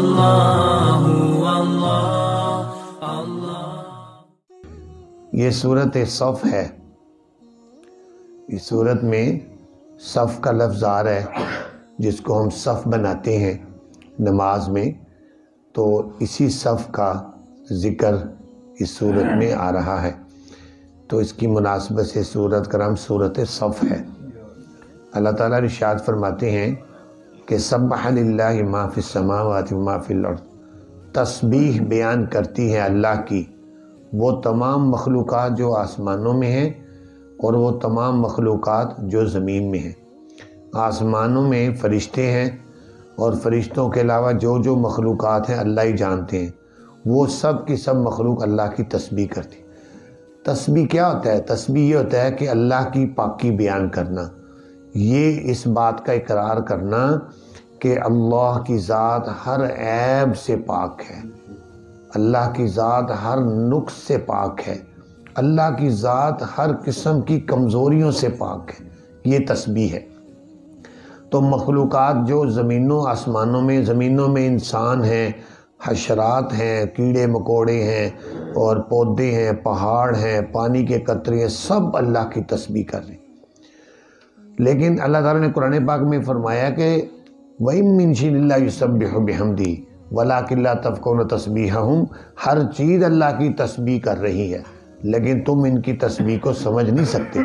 اللہ اللہ۔ یہ صورت صف ہے۔ اس صورت میں صف کا لفظ آ رہا ہے، جس کو ہم صف بناتے ہیں نماز میں، تو اسی صف کا ذکر اس صورت میں آ رہا ہے، تو اس کی مناسبت سے صورت کا نام صورت صف ہے۔ اللہ تعالیٰ ارشاد فرماتے ہیں کہ سبح للہ ما فی السماوات و ما فی الارض، تسبیح بیان کرتی ہے اللہ کی وہ تمام مخلوقات جو آسمانوں میں ہیں اور وہ تمام مخلوقات جو زمین میں ہیں۔ آسمانوں میں فرشتے ہیں اور فرشتوں کے علاوہ جو جو مخلوقات ہیں اللہ ہی جانتے ہیں، وہ سب کی سب مخلوق اللہ کی تسبیح کرتی۔ تسبیح کیا ہوتا ہے؟ تسبیح یہ ہوتا ہے کہ اللہ کی پاکی بیان کرنا، یہ اس بات کا اقرار کرنا کہ اللہ کی ذات ہر عیب سے پاک ہے، اللہ کی ذات ہر نقص سے پاک ہے، اللہ کی ذات ہر قسم کی کمزوریوں سے پاک ہے، یہ تسبیح ہے۔ تو مخلوقات جو زمینوں آسمانوں میں، زمینوں میں انسان ہیں، حشرات ہیں، کیڑے مکوڑے ہیں اور پودے ہیں، پہاڑ ہیں، پانی کے قطرے ہیں، سب اللہ کی تسبیح کر رہے ہیں۔ لیکن اللہ تعالیٰ نے قرآن پاک میں فرمایا کہ وَإِن مِّن شَيْءٍ إِلَّا يُسَبِّحُ بِحَمْدِهِ وَلَٰكِن لَّا تَفْقَهُونَ تَسْبِيحَهُمْ، ہر چیز اللہ کی تسبیح کر رہی ہے لیکن تم ان کی تسبیح کو سمجھ نہیں سکتے۔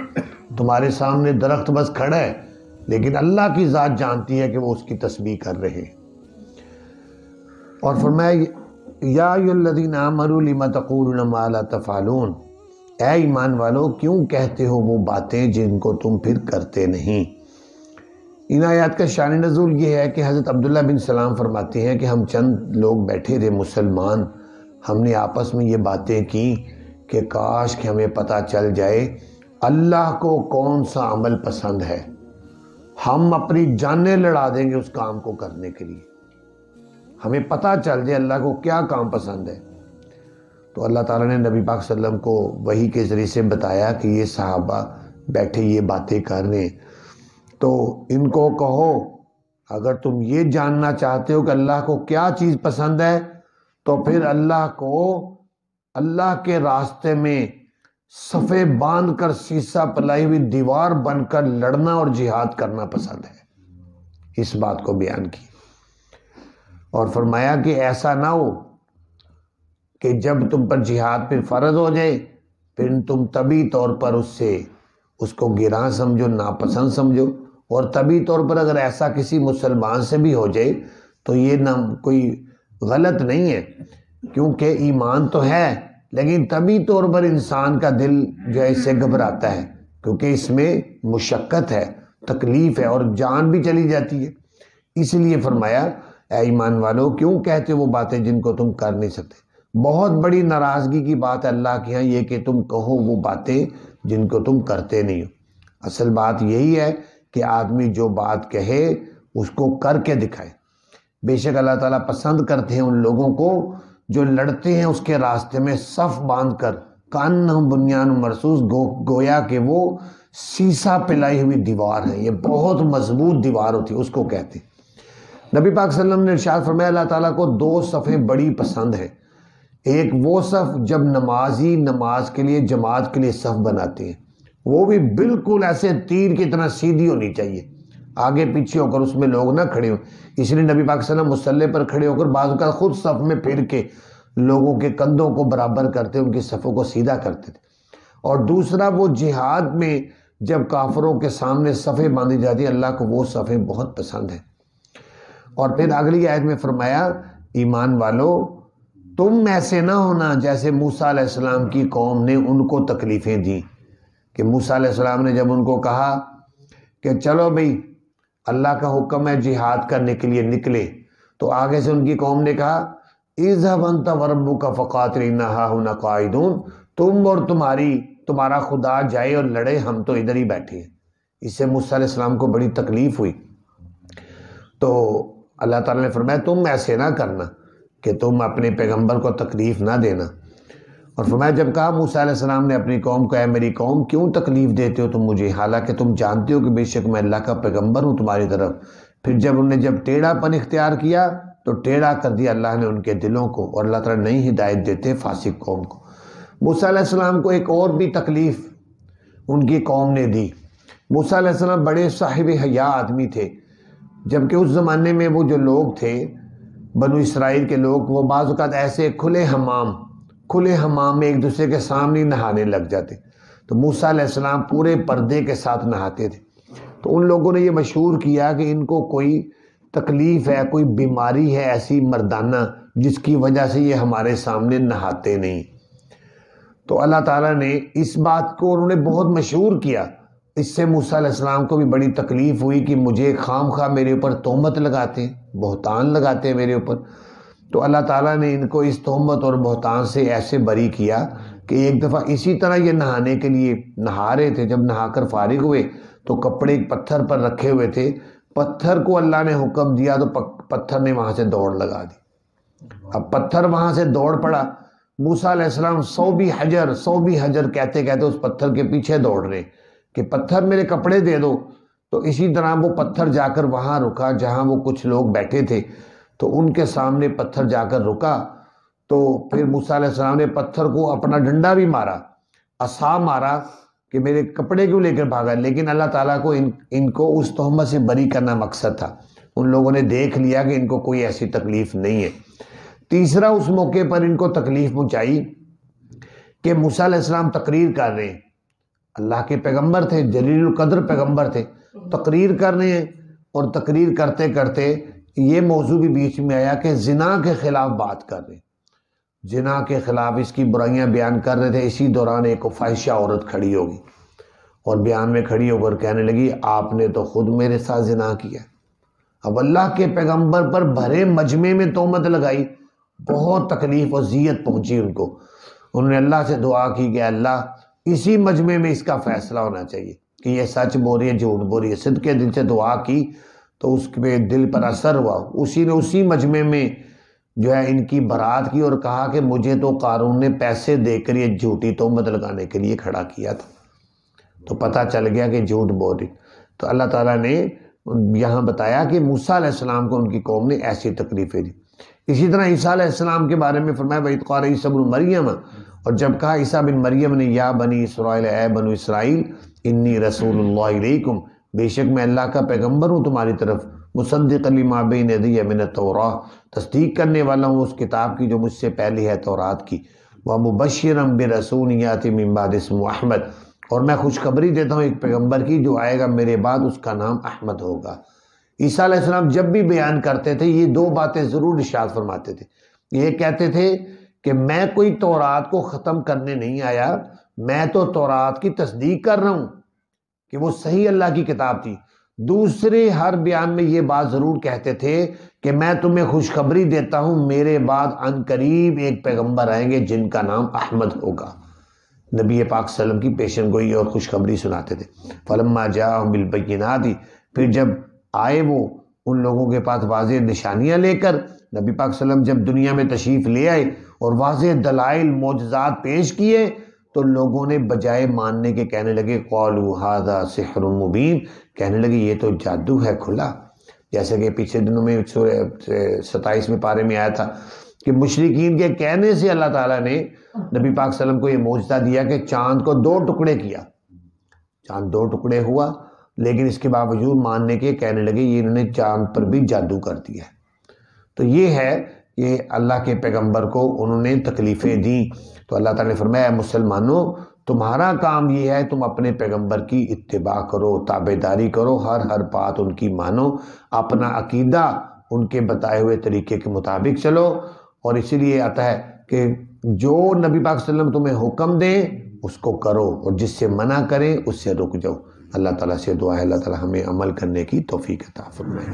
تمہارے سامنے درخت بس کھڑا ہے لیکن اللہ کی ذات جانتی ہے کہ وہ اس کی تسبیح کر رہے ہیں۔ اور فرمایا یا ایھا الذین آمنوا لم تقولون ما لا تفعلون، اے ایمان والو کیوں کہتے ہو وہ باتیں جن کو تم پھر کرتے نہیں۔ ان آیات کا شان نزول یہ ہے کہ حضرت عبداللہ بن سلام فرماتے ہیں کہ ہم چند لوگ بیٹھے تھے مسلمان، ہم نے آپس میں یہ باتیں کی کہ کاش کہ ہمیں پتہ چل جائے اللہ کو کون سا عمل پسند ہے، ہم اپنی جانیں لڑا دیں گے اس کام کو کرنے کے لیے، ہمیں پتہ چل جائے اللہ کو کیا کام پسند ہے۔ تو اللہ تعالیٰ نے نبی پاک صلی اللہ علیہ وسلم کو وحی کے ذریعے سے بتایا کہ یہ صحابہ بیٹھے یہ باتیں کر رہے ہیں، تو ان کو کہو اگر تم یہ جاننا چاہتے ہو کہ اللہ کو کیا چیز پسند ہے تو پھر اللہ کو اللہ کے راستے میں صفے باندھ کر سیسا پلائی ہوئی دیوار بن کر لڑنا اور جہاد کرنا پسند ہے۔ اس بات کو بیان کی اور فرمایا کہ ایسا نہ ہو کہ جب تم پر جہاد پھر فرض ہو جائے پھر تم طبی طور پر اس کو گراں سمجھو، ناپسند سمجھو، اور طبی طور پر اگر ایسا کسی مسلمان سے بھی ہو جائے تو یہ نہ کوئی غلط نہیں ہے، کیونکہ ایمان تو ہے لیکن طبی طور پر انسان کا دل جو ہے اس سے گھبراتا ہے، کیونکہ اس میں مشقت ہے، تکلیف ہے اور جان بھی چلی جاتی ہے۔ اس لیے فرمایا اے ایمان والو کیوں کہتے وہ باتیں جن کو تم کر نہیں سکتے۔ بہت بڑی ناراضگی کی بات ہے اللہ کے ہاں یہ کہ تم کہو وہ باتیں جن کو تم کرتے نہیں ہو۔ اصل بات یہی ہے کہ آدمی جو بات کہے اس کو کر کے دکھائے۔ بے شک اللہ تعالیٰ پسند کرتے ہیں ان لوگوں کو جو لڑتے ہیں اس کے راستے میں صف باندھ کر، کانہم بنیان مرصوص، گویا کہ وہ سیسا پلائی ہوئی دیوار ہے، یہ بہت مضبوط دیوار ہوتی ہے، اس کو کہتے ہیں۔ نبی پاک صلی اللہ علیہ وسلم نے ارشاد فرمایا اللہ تعالیٰ کو دو صفیں بڑی پسند ہیں، ایک وہ صف جب نمازی نماز کے لیے جماعت کے لیے صف بناتے ہیں، وہ بھی بالکل ایسے تیر کی طرح سیدھی ہونی چاہیے، آگے پیچھے ہو کر اس میں لوگ نہ کھڑے ہوں۔ اس لیے نبی پاک صلی اللہ علیہ وسلم مصلی پر کھڑے ہو کر بعض اوقات خود صف میں پھر کے لوگوں کے کندھوں کو برابر کرتے، ان کی صفوں کو سیدھا کرتے تھے۔ اور دوسرا وہ جہاد میں جب کافروں کے سامنے صفیں باندھی جاتی ہیں، اللہ کو وہ صفیں بہت پسند ہیں۔ اور پھر اگلی آیت میں فرمایا ایمان والو تم ایسے نہ ہونا جیسے موسیٰ علیہ السلام کی قوم نے ان کو تکلیفیں دیں، کہ موسیٰ علیہ السلام نے جب ان کو کہا کہ چلو بھئی اللہ کا حکم ہے جہاد کرنے کے لیے نکلے، تو آگے سے ان کی قوم نے کہا اذهب انت وربک فقاتل انا ہاہنا قاعدون، تم اور تمہارا خدا جائے اور لڑے، ہم تو ادھر ہی بیٹھے ہیں۔ اس سے موسیٰ علیہ السلام کو بڑی تکلیف ہوئی، تو اللہ تعالیٰ نے فرمایا تم ایسے نہ کرنا کہ تم اپنے پیغمبر کو تکلیف نہ دینا۔ اور فرمایا جب کہا موسیٰ علیہ السلام نے اپنی قوم کو اے میری قوم کیوں تکلیف دیتے ہو تم مجھے، حالانکہ تم جانتے ہو کہ بے شک میں اللہ کا پیغمبر ہوں تمہاری طرف۔ پھر جب انہوں نے ٹیڑھا پن اختیار کیا تو ٹیڑھا کر دیا اللہ نے ان کے دلوں کو، اور اللہ تعالیٰ نئی ہدایت دیتے فاسق قوم کو۔ موسیٰ علیہ السلام کو ایک اور بھی تکلیف ان کی قوم نے دی۔ موسیٰ علیہ السلام بڑے صاحب حیا آدمی تھے، جبکہ اس زمانے میں وہ جو لوگ تھے بنو اسرائیل کے لوگ، وہ بعض اوقات ایسے کھلے حمام میں ایک دوسرے کے سامنے نہانے لگ جاتے، تو موسیٰ علیہ السلام پورے پردے کے ساتھ نہاتے تھے۔ تو ان لوگوں نے یہ مشہور کیا کہ ان کو کوئی تکلیف ہے، کوئی بیماری ہے ایسی مردانہ جس کی وجہ سے یہ ہمارے سامنے نہاتے نہیں۔ تو اللہ تعالیٰ نے اس بات کو انہوں نے بہت مشہور کیا، اس سے موسیٰ علیہ السلام کو بھی بڑی تکلیف ہوئی کہ مجھے خام خواہ میرے اوپر تہمت لگاتے ہیں، بہتان لگاتے ہیں میرے اوپر۔ تو اللہ تعالیٰ نے ان کو اس تہمت اور بہتان سے ایسے بری کیا کہ ایک دفعہ اسی طرح یہ نہانے کے لیے نہا رہے تھے، جب نہا کر فارغ ہوئے تو کپڑے ایک پتھر پر رکھے ہوئے تھے، پتھر کو اللہ نے حکم دیا تو پتھر نے وہاں سے دوڑ لگا دی۔ اب پتھر وہاں سے دوڑ پڑا، موسیٰ علیہ السلام سو بھی حجر کہتے کہتے اس پتھر کے پیچھے دوڑ رہے کہ پتھر میرے کپڑے دے دو۔ تو اسی طرح وہ پتھر جا کر وہاں رکا جہاں وہ کچھ لوگ بیٹھے تھے، تو ان کے سامنے پتھر جا کر رکا۔ تو پھر موسیٰ علیہ السلام نے پتھر کو اپنا ڈنڈا بھی مارا، عصا مارا کہ میرے کپڑے کیوں لے کر بھاگا، لیکن اللہ تعالیٰ کو ان کو اس تہمت سے بری کرنا مقصد تھا۔ ان لوگوں نے دیکھ لیا کہ ان کو کوئی ایسی تکلیف نہیں ہے۔ تیسرا اس موقع پر ان کو تکلیف پہنچائی کہ موسیٰ علیہ السلام تقریر کر رہے ہیں، اللہ کے پیغمبر تھے، جلیل القدر پیغمبر تھے، تقریر کر رہے ہیں، اور تقریر کرتے کرتے یہ موضوع بھی بیچ میں آیا کہ زنا کے خلاف بات کر رہے ہیں، زنا کے خلاف اس کی برائیاں بیان کر رہے تھے۔ اسی دوران ایک فاحشہ عورت کھڑی ہوگی اور بیان میں کھڑی ہو کر کہنے لگی آپ نے تو خود میرے ساتھ زنا کیا۔ اب اللہ کے پیغمبر پر بھرے مجمع میں تہمت لگائی، بہت تکلیف اور اذیت پہنچی ان کو۔ انہوں نے اللہ سے دعا کی کہ اللہ اسی مجمع میں اس کا فیصلہ ہونا چاہیے کہ یہ سچ بول رہی ہے جھوٹ بول رہی ہے۔ صدقے دل سے دعا کی تو اس کے دل پر اثر ہوا، اسی مجمع میں جو ہے ان کی برات کی اور کہا کہ مجھے تو قارون نے پیسے دے کر یہ جھوٹی تہمت لگانے کے لیے کھڑا کیا تھا۔ تو پتہ چل گیا کہ جھوٹ بول رہی۔ تو اللہ تعالیٰ نے یہاں بتایا کہ موسیٰ علیہ السلام کو ان کی قوم نے ایسی تکلیفیں دی۔ اسی طرح عیسیٰ علیہ السلام کے بارے میں فرمایا وَإِذْ قَالَ عِيسَىٰ ابْنُ مَرْيَمَ، اور جب کہا عیسیٰ بن مریم نے یا بنی اسرائیل، اے بنو اسرائیل، انی رسول اللہ علیکم، بے شک میں اللہ کا پیغمبر ہوں تمہاری طرف، مصدقا لما بین یدی من التوراۃ، تصدیق کرنے والا ہوں اس کتاب کی جو مجھ سے پہلے ہے تورات کی، ومبشرا برسول یاتی من بعد اسمہ احمد، اور میں خوشخبری دیتا ہوں ایک پیغمبر کی جو آئے گا میرے بعد، اس کا نام احمد ہوگا۔ عیسیٰ علیہ السلام جب بھی بیان کرتے تھے یہ دو باتیں ضرور ارشاد فرماتے تھے۔ یہ کہتے تھے کہ میں کوئی تورات کو ختم کرنے نہیں آیا، میں تو تورات کی تصدیق کر رہا ہوں کہ وہ صحیح اللہ کی کتاب تھی۔ دوسرے ہر بیان میں یہ بات ضرور کہتے تھے کہ میں تمہیں خوشخبری دیتا ہوں میرے بعد عن قریب ایک پیغمبر آئیں گے جن کا نام احمد ہوگا۔ نبی پاک صلی اللہ علیہ وسلم کی پیشن گوئی اور خوشخبری سناتے تھے۔ فلما جاءہم بالبینات، پھر جب آئے وہ ان لوگوں کے پاس واضح نشانیاں لے کر، نبی پاک صلی اللہ علیہ وسلم جب دنیا میں تشریف لے آئے اور واضح دلائل معجزات پیش کیے تو لوگوں نے بجائے ماننے کے کہنے لگے قالوا ھذا سحر مبین، کہنے لگے یہ تو جادو ہے کھلا۔ جیسے کہ پچھلے دنوں میں سورہ 27 پارے میں آیا تھا کہ مشرکین کے کہنے سے اللہ تعالیٰ نے نبی پاک صلی اللہ علیہ وسلم کو یہ معجزہ دیا کہ چاند کو 2 ٹکڑے کیا، چاند 2 ٹکڑے ہوا، لیکن اس کے باوجود ماننے کے کہنے لگے یہ انہوں نے چاند پر بھی جادو کر دیا ہے۔ تو یہ ہے کہ اللہ کے پیغمبر کو انہوں نے تکلیفیں دیں، تو اللہ تعالیٰ نے فرمایا مسلمانوں تمہارا کام یہ ہے تم اپنے پیغمبر کی اتباع کرو، تابعداری کرو، ہر بات ان کی مانو، اپنا عقیدہ ان کے بتائے ہوئے طریقے کے مطابق چلو، اور اسی لیے آتا ہے کہ جو نبی پاک صلی اللہ علیہ وسلم تمہیں حکم دیں اس کو کرو اور جس سے منع کریں اس سے رک جاؤ۔ اللہ تعالیٰ سے دعا ہے اللہ تعالیٰ ہمیں عمل کرنے کی توفیق عطا فرمائے۔